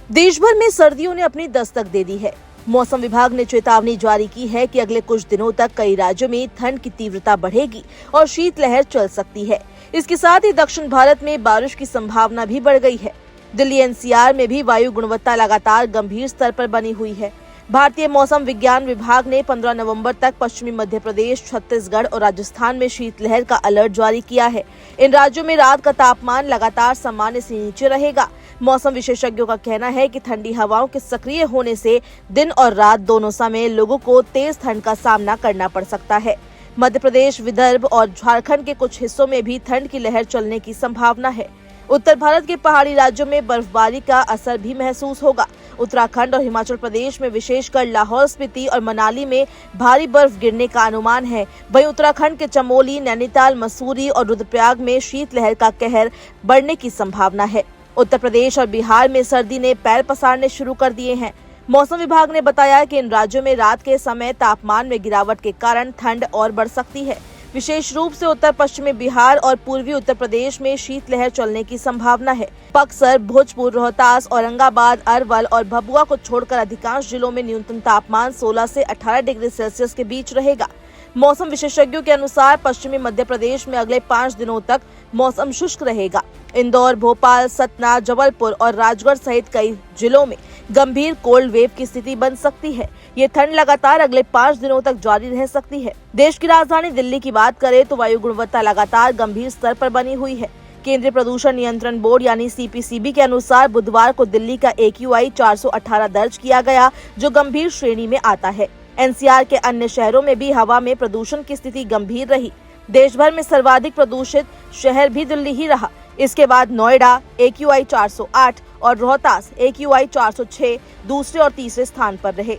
देश भर में सर्दियों ने अपनी दस्तक दे दी है। मौसम विभाग ने चेतावनी जारी की है कि अगले कुछ दिनों तक कई राज्यों में ठंड की तीव्रता बढ़ेगी और शीतलहर चल सकती है। इसके साथ ही दक्षिण भारत में बारिश की संभावना भी बढ़ गई है। दिल्ली एनसीआर में भी वायु गुणवत्ता लगातार गंभीर स्तर पर बनी हुई है। भारतीय मौसम विज्ञान विभाग ने 15 नवंबर तक पश्चिमी मध्य प्रदेश, छत्तीसगढ़ और राजस्थान में शीतलहर का अलर्ट जारी किया है। इन राज्यों में रात का तापमान लगातार सामान्य से नीचे रहेगा। मौसम विशेषज्ञों का कहना है कि ठंडी हवाओं के सक्रिय होने से दिन और रात दोनों समय लोगों को तेज ठंड का सामना करना पड़ सकता है। मध्य प्रदेश, विदर्भ और झारखंड के कुछ हिस्सों में भी ठंड की लहर चलने की संभावना है। उत्तर भारत के पहाड़ी राज्यों में बर्फबारी का असर भी महसूस होगा। उत्तराखंड और हिमाचल प्रदेश में विशेषकर लाहौल स्पीति और मनाली में भारी बर्फ गिरने का अनुमान है। वहीं उत्तराखंड के चमोली, नैनीताल, मसूरी और रुद्रप्रयाग में शीतलहर का कहर बढ़ने की संभावना है। उत्तर प्रदेश और बिहार में सर्दी ने पैर पसारने शुरू कर दिए हैं। मौसम विभाग ने बताया कि इन राज्यों में रात के समय तापमान में गिरावट के कारण ठंड और बढ़ सकती है। विशेष रूप से उत्तर पश्चिमी बिहार और पूर्वी उत्तर प्रदेश में शीतलहर चलने की संभावना है। बक्सर, भोजपुर, रोहतास, औरंगाबाद, अरवल और भभुआ को छोड़कर अधिकांश जिलों में न्यूनतम तापमान 16 से 18 डिग्री सेल्सियस के बीच रहेगा। मौसम विशेषज्ञों के अनुसार पश्चिमी मध्य प्रदेश में अगले 5 दिनों तक मौसम शुष्क रहेगा। इंदौर, भोपाल, सतना, जबलपुर और राजगढ़ सहित कई जिलों में गंभीर कोल्ड वेव की स्थिति बन सकती है। ये ठंड लगातार अगले 5 दिनों तक जारी रह सकती है। देश की राजधानी दिल्ली की बात करें तो वायु गुणवत्ता लगातार गंभीर स्तर पर बनी हुई है। केंद्रीय प्रदूषण नियंत्रण बोर्ड यानी सीपीसीबी के अनुसार बुधवार को दिल्ली का AQI 418 दर्ज किया गया, जो गंभीर श्रेणी में आता है। एनसीआर के अन्य शहरों में भी हवा में प्रदूषण की स्थिति गंभीर रही। देश भर में सर्वाधिक प्रदूषित शहर भी दिल्ली ही रहा। इसके बाद नोएडा AQI 408 और रोहतास AQI 406 दूसरे और तीसरे स्थान पर रहे।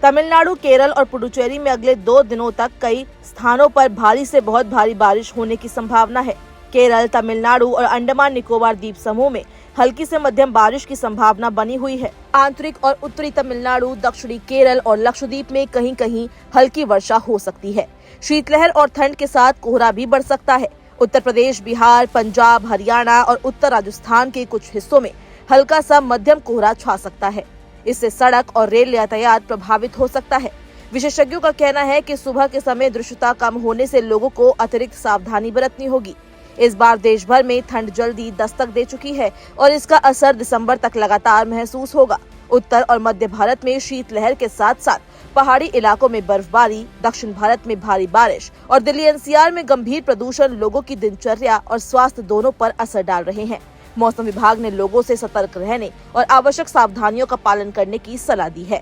तमिलनाडु, केरल और पुडुचेरी में अगले 2 दिनों तक कई स्थानों पर भारी से बहुत भारी बारिश होने की संभावना है। केरल, तमिलनाडु और अंडमान निकोबार द्वीप समूह में हल्की से मध्यम बारिश की संभावना बनी हुई है। आंतरिक और उत्तरी तमिलनाडु, दक्षिणी केरल और लक्षद्वीप में कहीं कहीं हल्की वर्षा हो सकती है। शीतलहर और ठंड के साथ कोहरा भी बढ़ सकता है। उत्तर प्रदेश, बिहार, पंजाब, हरियाणा और उत्तर राजस्थान के कुछ हिस्सों में हल्का सा मध्यम कोहरा छा सकता है। इससे सड़क और रेल यातायात प्रभावित हो सकता है। विशेषज्ञों का कहना है कि सुबह के समय दृश्यता कम होने से लोगों को अतिरिक्त सावधानी बरतनी होगी। इस बार देश भर में ठंड जल्दी दस्तक दे चुकी है और इसका असर दिसंबर तक लगातार महसूस होगा। उत्तर और मध्य भारत में शीतलहर के साथ साथ पहाड़ी इलाकों में बर्फबारी, दक्षिण भारत में भारी बारिश और दिल्ली एनसीआर में गंभीर प्रदूषण लोगों की दिनचर्या और स्वास्थ्य दोनों पर असर डाल रहे हैं। मौसम विभाग ने लोगों से सतर्क रहने और आवश्यक सावधानियों का पालन करने की सलाह दी है।